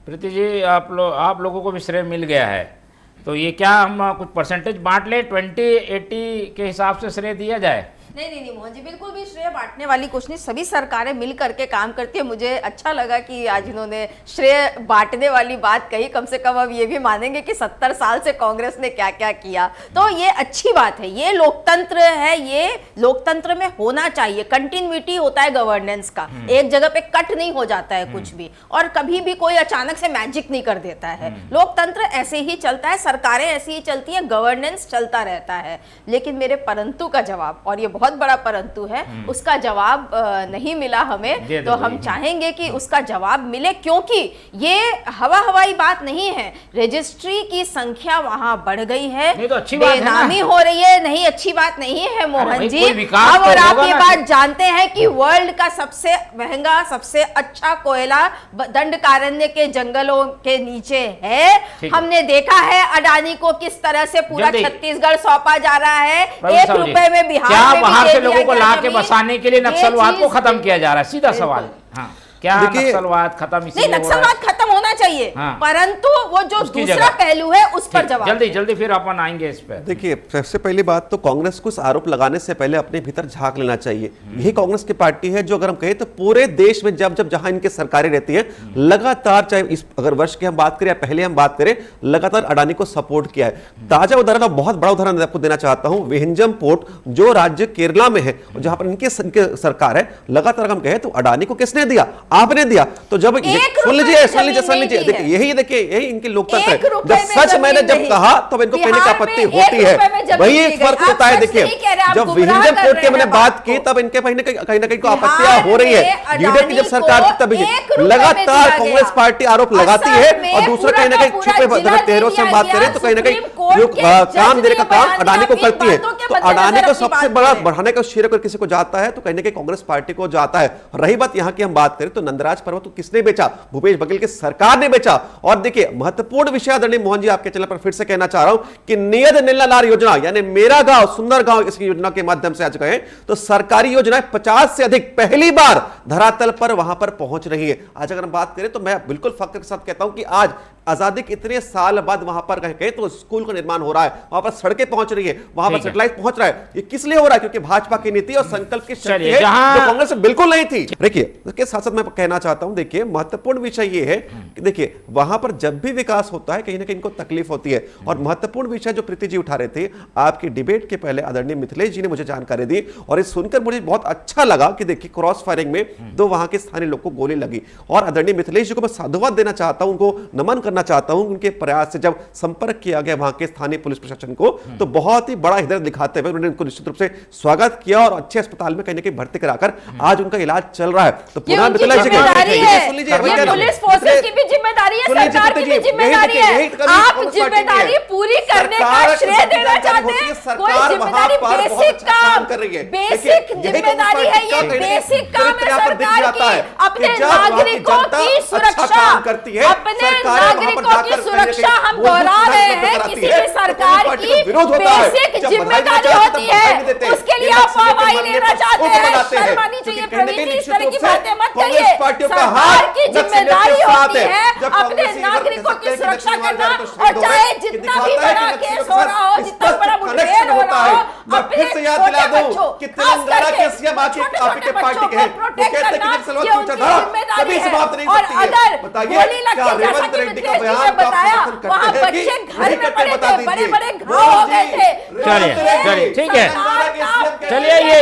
प्रीति जी, आप लोगों को भी श्रेय मिल गया है, तो ये क्या हम कुछ परसेंटेज बांट ले, 20-80 के हिसाब से श्रेय दिया जाए? नहीं मोहन जी, बिल्कुल भी श्रेय बांटने वाली कुछ नहीं, सभी सरकारें मिल करके काम करती है। मुझे अच्छा लगा कि आज इन्होंने श्रेय बांटने वाली बात कही। कम से कम अब ये भी मानेंगे कि 70 साल से कांग्रेस ने क्या क्या किया, तो ये अच्छी बात है। ये लोकतंत्र है, ये लोकतंत्र में होना चाहिए। कंटिन्यूटी होता है गवर्नेंस का, एक जगह पे कट नहीं हो जाता है कुछ भी, और कभी भी कोई अचानक से मैजिक नहीं कर देता है। लोकतंत्र ऐसे ही चलता है, सरकारें ऐसी ही चलती है, गवर्नेंस चलता रहता है। लेकिन मेरे परंतु का जवाब, और ये बहुत बड़ा परंतु है, उसका जवाब नहीं मिला हमें, तो हम चाहेंगे कि उसका जवाब मिले, क्योंकि ये हवाई बात नहीं है। रजिस्ट्री की संख्या वहां बढ़ गई है, तो अच्छी बात बेनामी हो रही है, नहीं अच्छी बात नहीं है मोहन जी। अब और आप ये बात जानते हैं कि वर्ल्ड का सबसे महंगा, सबसे अच्छा कोयला दंडकारण्य के जंगलों के नीचे है। हमने देखा है अडानी को किस तरह से पूरा छत्तीसगढ़ सौंपा जा रहा है, 1 रुपए में बिहार में वहां से लोगों को लाके बसाने के लिए नक्सलवाद को खत्म किया जा रहा है? सीधा सवाल। हाँ, क्या नक्सलवाद खत्म? नहीं, नक्सलवाद खत्म होना चाहिए, परंतु वो जो दूसरा पहलू है उस पर जवाब जल्दी फिर अपन आएंगे इस पर। देखिए, सबसे पहली बात तो कांग्रेस को इस आरोप लगाने से पहले अपने भीतर झांक लेना चाहिए। यही कांग्रेस की पार्टी है जो, अगर हम कहें तो पूरे देश में जब जहां इनकी सरकारें रहती है, लगातार, चाहे इस अगर वर्ष की हम बात करें या पहले हम बात करें, लगातार अडानी को सपोर्ट किया है। ताजा उदाहरण, बहुत बड़ा उदाहरण आपको देना चाहता हूं, विहिंजम पोर्ट जो राज्य केरला में है, जहां पर इनकी सरकार है, लगातार हम कहें तो अडानी को किसने दिया? आपने दिया। तो जब सुन लीजिए, देखिए यही इनकी लोकतंत्र है। जब सच मैंने जब कहा तो इनको कहने की आपत्ति होती है, वही फर्क होता है। देखिए, जब विहिंजम पोर्ट की मैंने बात की तब इनके कहीं ना कहीं को आपत्तियां हो रही है। यूडीएफ की जब सरकार थी तब लगातार कांग्रेस पार्टी आरोप लगाती है, और दूसरा कहीं ना कहीं छुपे चेहरों से हम बात करें तो कहीं ना कहीं जो काम देने का काम अडानी को करती है। तो अडानी को सबसे बड़ा बढ़ाने का श्रेय अगर किसी को जाता है तो कहीं ना कहीं कांग्रेस पार्टी को जाता है। रही बात यहां की हम बात करें तो नंदराज पर्वत को किसने बेचा? भूपेश बघेल की सरकार ने बेचा। और देखिए, महत्वपूर्ण विषय आदरणीय मोहन जी आपके चैनल पर फिर से कहना चाह रहा हूं कि नियत नीलाधार योजना, यानी मेरा गांव सुंदर गांव, इस योजना के माध्यम से आज कहें तो सरकारी योजनाएं 50 से अधिक पहली बार धरातल पर वहां पर पहुंच रही है। आज अगर हम बात करें तो मैं बिल्कुल फख्र के साथ कहता हूं कि आज आजादी के इतने साल बाद वहां पर कहें तो स्कूल का निर्माण हो रहा है, वहां पर सड़कें पहुंच रही है, वहां पर सैटेलाइट पहुंच रहा है। ये किस लिए हो रहा है? क्योंकि भाजपा की नीति और संकल्प की शक्ति है जो कांग्रेस में बिल्कुल नहीं थी। देखिए, इसके साथ साथ मैं कहना चाहता हूं, देखिए महत्वपूर्ण विषय ये है कि देखिए वहां पर जब भी विकास होता है कहीं ना कहीं इनको तकलीफ होती है। और महत्वपूर्ण विषय जो प्रीति जी उठा रहे थे आपकी डिबेट के पहले, आदरणीय मिथिलेश जी ने मुझे जानकारी दी, और ये सुनकर मुझे बहुत अच्छा लगा कि देखिए क्रॉस फायरिंग में 2 वहां के स्थानीय लोग को गोली लगी। और आदरणीय मिथिलेश जी को मैं साधुवाद देना चाहता हूं, उनको नमन करना चाहता हूं। उनके प्रयास से जब संपर्क किया गया वहां के स्थानीय पुलिस प्रशासन को, तो बहुत ही बड़ा हृदय दिखाते हुए उन्होंने उनको निश्चित रूप से स्वागत किया और अच्छे अस्पताल में कहीं ना कहीं भर्ती कराकर आज उनका इलाज चल रहा है। तो पुनः मिथिलेश जी पुलिस फोर्सेस की भी जिम्मेदारी है, सरकार की भी जिम्मेदारी है। आप जिम्मेदारी पूरी करने का श्रेय देना चाहते हैं, कोई जिम्मेदारी बेसिक काम, बेसिक जिम्मेदारी है, ये बेसिक काम है सरकार की। अपने नागरिकों की सुरक्षा, अपने नागरिकों की सुरक्षा हम दोहरा रहे हैं, किसी भी सरकार की बेसिक जिम्मेदारी होती है, उसके लिए आप वाहवाही लेना चाहते हैं, शर्म आनी चाहिए। प्रवीण जी, इस तरह की बातें मत कहिए। सरकार की जिम्मेदारी होती है अपने नागरिकों की सुरक्षा करना, और चाहे जितना भी बड़ा केस हो रहा हो, जितना बड़ा मुठभेड़ हो रहा हो, अपने छोटे बच्चों, खास करके छोटे बच्चों को प्रोटेक्ट करना, ये उनकी जिम्मेदारी है। और अगर गोली लग के, जैसा कि मिथिलेश जी ने बताया, वहां बच्चे घर में पड़े थे, बड़े बड़े घाव हो गए थे। चलिए ठीक है, चलिए ये